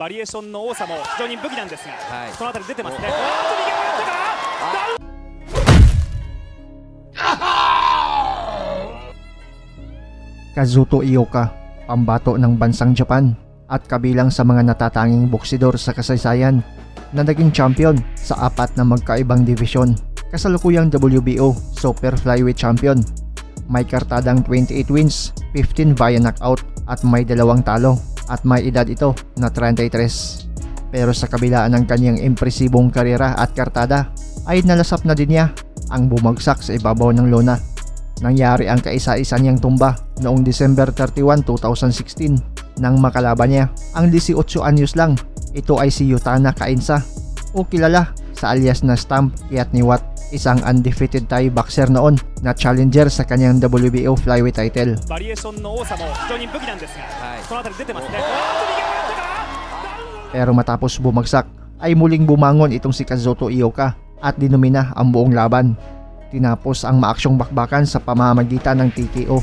バリエーションの多さも非常に武器なんですが、そのあたり出てますね。Kazuto Ioka, pambato ng bansang Japan at kabilang sa mga natatanging boksidor sa kasaysayan na naging champion sa 4 na magkaibang divisyon. Kasalukuyang WBO Super Flyweight Champion. May kartadang 28 wins, 15 via knockout at may 2 talo at may edad ito na 33. Pero sa kabilaan ng kanyang impresibong karera at kartada ay nalasap na din niya ang bumagsak sa ibabaw ng lona. Nangyari ang kaisa-isa niyang tumba noong December 31, 2016 nang makalaban niya ang 18 anyos lang. Ito ay si Yutana Kainsa o kilala sa alias na Stamp Kiatniwat, isang undefeated Thai boxer noon na challenger sa kanyang WBO flyweight title. バリエーションの多さも非常に武器なんですが、そのあたり出てますね。 Pero matapos bumagsak ay muling bumangon itong si Kazuto Ioka at dinumina ang buong laban. Tinapos ang maaksyong bakbakan sa pamamagitan ng TKO.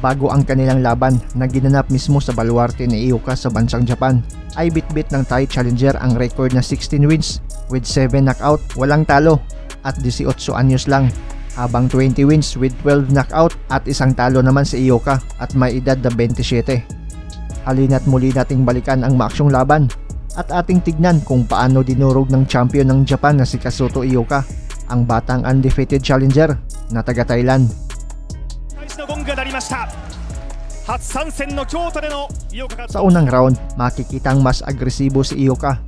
Bago ang kanilang laban na ginanap mismo sa baluarte ni Ioka sa bansang Japan, ay bitbit ng Thai challenger ang record na 16 wins with 7 knockout, walang talo at 18 anyos lang, habang 20 wins with 12 knockout at 1 talo naman si Ioka at may edad na 27. Halina't muli nating balikan ang maaksyong laban at ating tignan kung paano dinurog ng champion ng Japan na si Kazuto Ioka ang batang undefeated challenger na taga Thailand. Sa unang round, makikitang mas agresibo si Ioka.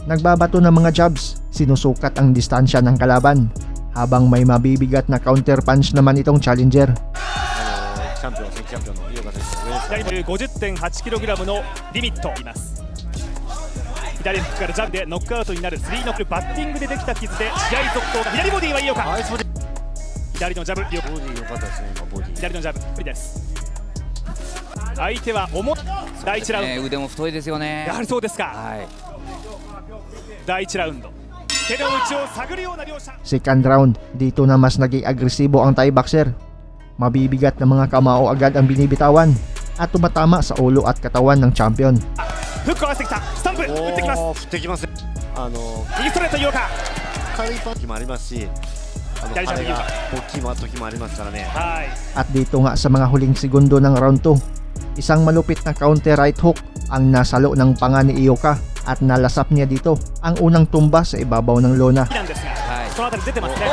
Nagbabato ng mga jabs, sinusukat ang distansya ng kalaban, habang may mabibigat na counter punch naman itong challenger. 50.8kg のリミットいます。左フックからジャブでノックアウトになる3ノック、バッティングでできた傷で試合続行が。左ボディは井岡、左のジャブ、左のジャブ、不利です。相手は重い。第1ラウンド、腕も太いですよね。やはりそうですか。第1ラウンド、手の内を探るような両者。 Second round, dito na mas naging agresibo ang Thai boxer. Mabibigat na mga kamao agad ang binibitawan at tumatama sa ulo at katawan ng champion. フックを合わせてきた。スタンプ打ってきます。振ってきます。右ストレート井岡。軽いパンチもありますし、彼が大きい時もありますからね。At dito nga sa mga huling segundo ng round 2, isang malupit na counter right hook ang nasalo ng panga ni Ioka at nalasap niya dito ang unang tumba sa ibabaw ng lona. そのあたり出てますね。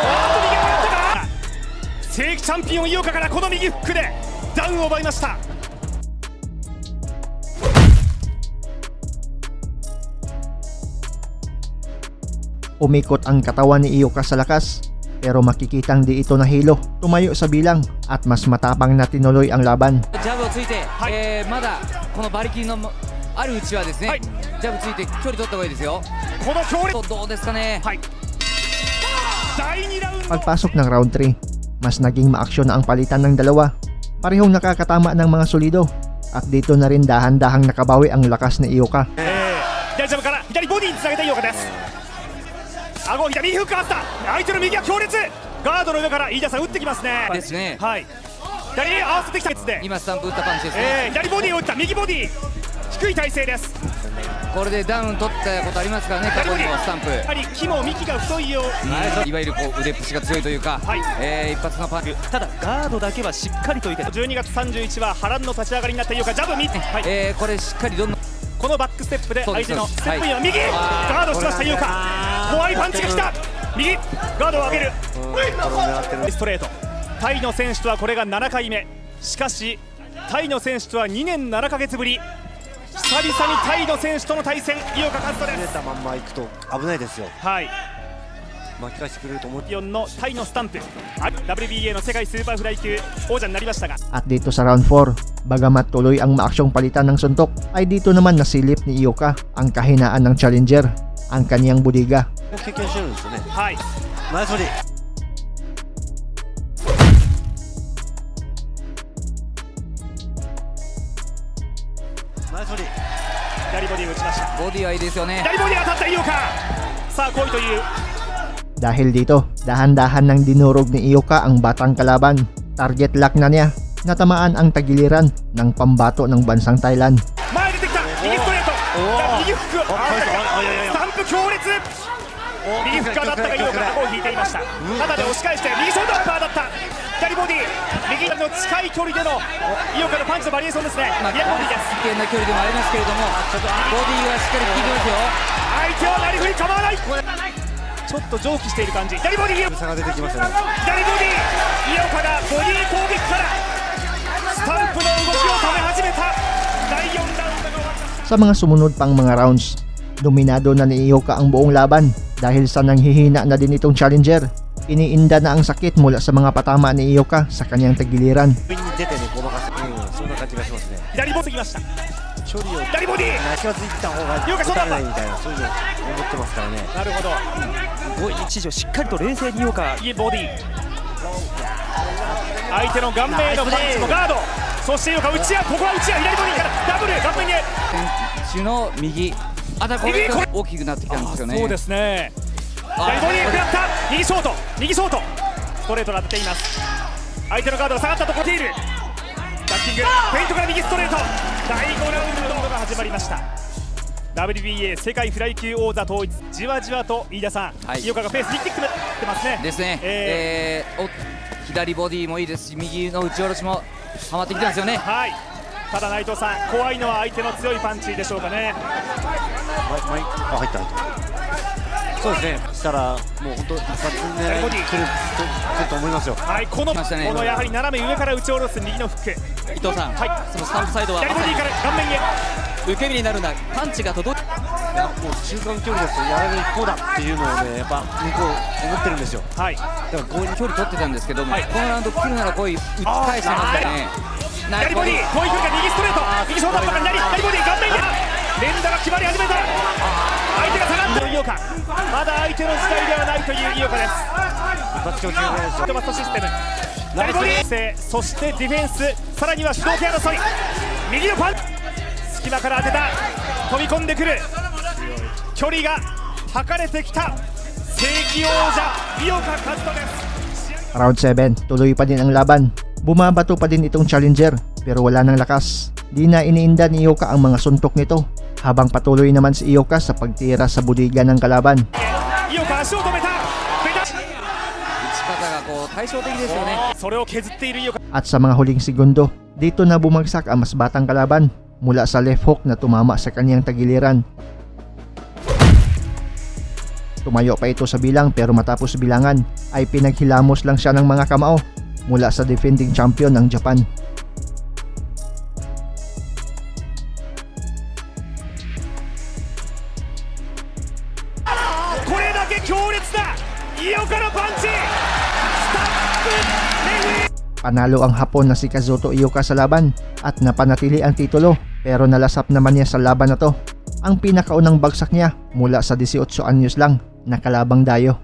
正規チャンピオン井岡からこの右フックでダウンを奪いました。 Umikot ang katawan ni Ioka sa lakas, pero makikitang di ito nahilo, tumayo sa bilang at mas matapang na tinuloy ang laban. ジャブをついて、まだこの馬力のあるうちはですね、ジャブついて距離取った方がいいですよ。この強烈、どうですかね。第2ラウンド。 Pagpasok ng round 3, mas naging maaksyon na ang palitan ng dalawa. Parehong nakakatama ng mga solido at dito na rin dahan-dahang nakabawi ang lakas ni Ioka. 左ジャブから左ボディにつなげた井岡です。顎左フック合った。相手の右は強烈。ガードの上から飯田さん打ってきますね。ですね。はい。左合わせてきたやつで。今スタンプ打ったパンチですね。左ボディを打った右ボディ。低い体勢です。これでダウン取ったことありますからね、過去にもスタンプ。やはり木も幹が太いよう。いわゆるこう腕っぷしが強いというか、一発のパンチ。ただガードだけはしっかりといて。12月31は波乱の立ち上がりになった井岡。ジャブ3つ。これしっかりどんどん。このバックステップで相手のステップには右、ガードしました井岡。怖いパンチが来た。右ガードを上げる。ストレート。タイの選手とはこれが7回目。しかしタイの選手とは2年7ヶ月ぶり。久々にタイの選手との対戦、井岡一翔です。出たまんま行くと危ないですよ。はい。巻き返してくれると思う。4のタイのスタンプ。WBA の世界スーパーフライ級王者になりましたが。 At dito sa round 4, bagamat tuloy ang maaksyong palitan ng suntok, ay dito naman nasilip ni Ioka ang kahinaan ng challenger, ang kaniyang budiga. 経験してるんですよね。はい。ナイスボディ。ナイスボディ。左ボディを打ちました。ボディはいいですよね。左ボディ当たった井岡。さあ来いという。 Dahil dito, dahan-dahan nang dinurog ni Ioka ang batang kalaban. Target lock na niya, natamaan ang tagiliran ng pambato ng bansang Thailand. 前出てきた右ストレート。右フック、スタンプ強烈、右フッカーだったが井岡がこう引いていました。肩で押し返して右ショルダーパーだった、左ボディ、右の近い距離での井岡のパンチのバリエーションですね。まあ、危左ボディです。険な距離でもありますけれども、ボディはしっかり効いてますよ。相手はなりふり構わない、ちょっと蒸気している感じ。左ボディ、差が出てきましたね。左ボディ、井岡がボディ攻撃からスタンプの動きを止め始めた。第4ラウンドが終わりました。Sa mga sumunod pang mga rounds, dominado na ni Ioka ang buong laban dahil sa nanghihina na din itong challenger. Iniinda na ang sakit mula sa mga patama ni Ioka sa kanyang tagiliran. 上に出てね、ごまかす、そんな感じがしますね。左ボディきました。距離を左ボディ、近づいた方が井岡打たれないみたいな、そういうの思ってますからね。なるほど。5位一時をしっかりと冷静に井岡、いいボディ、相手の顔面へのパンチもガード、そして井岡打ち合う、ここは打ち合う、左ボディからダブル顔面へ。選手の右、あたこれが大きくなってきたんですよね。そうですね。左ボディ食らった、右ショート、右ショート、ストレートが当てています。相手のガードが下がったところでいる。ダッキング、フェイントから右ストレート。第5ラウンドが始まりました。WBA 世界フライ級王座統一、じわじわと飯田さん、はい井岡がペースに切ってってますね。ですね。左ボディもいいですし、右の打ち下ろしもはまってきてますよね。はい。ただ内藤さん、怖いのは相手の強いパンチでしょうかね。あ、入った。そうですね。したらもう本当一発狙いに来ると思いますよ。はい、この来ましたねこのやはり斜め上から打ち下ろす右のフック。伊藤さん、はい、そのスタンプサイドはまさに左ボディから顔面へ。受け身になるな、パンチが届く。いや、もう中間距離ですとやられる一方だっていうのをね、やっぱ向こう思ってるんですよ。はい。だから強引に距離取ってたんですけども、はいこのラウンド切るならこういう打ち返してますからね。ナイスボディ、左ボディ、遠い距離から右ストレート、右ショートアッパーから左ボディ顔面へ。連打が決まり始めた。相手が下がってる井岡、まだ相手の時代ではないという井岡です。一発強気のですよ。トマストシステム、左ボディ、そしてディフェンス、さらには主導権争い、右のパンチ、隙間から当てた、飛び込んでくる、距離が測れてきた正規王者井岡一翔です。 Round 7, tuloy pa din ang laban. Bumabato pa din itong challenger pero wala nang lakas. Di na iniinda ni Ioka ang mga suntok nito habang patuloy naman si Ioka sa pagtira sa budiga ng kalaban. 井岡足を止めた、打ち方がこう対照的ですよね。それを削っている井岡。 At sa mga huling segundo, dito na bumagsak ang mas batang kalaban mula sa left hook na tumama sa kanyang tagiliran. Tumayo pa ito sa bilang pero matapos bilangan ay pinaghilamos lang siya ng mga kamao mula sa defending champion ng Japan. Panalo ang Hapon na si Kazuto Ioka sa laban at napanatili ang titulo pero nalasap naman niya sa laban na to. Ang pinakaunang bagsak niya mula sa 18 anyos lang na kalabang dayo.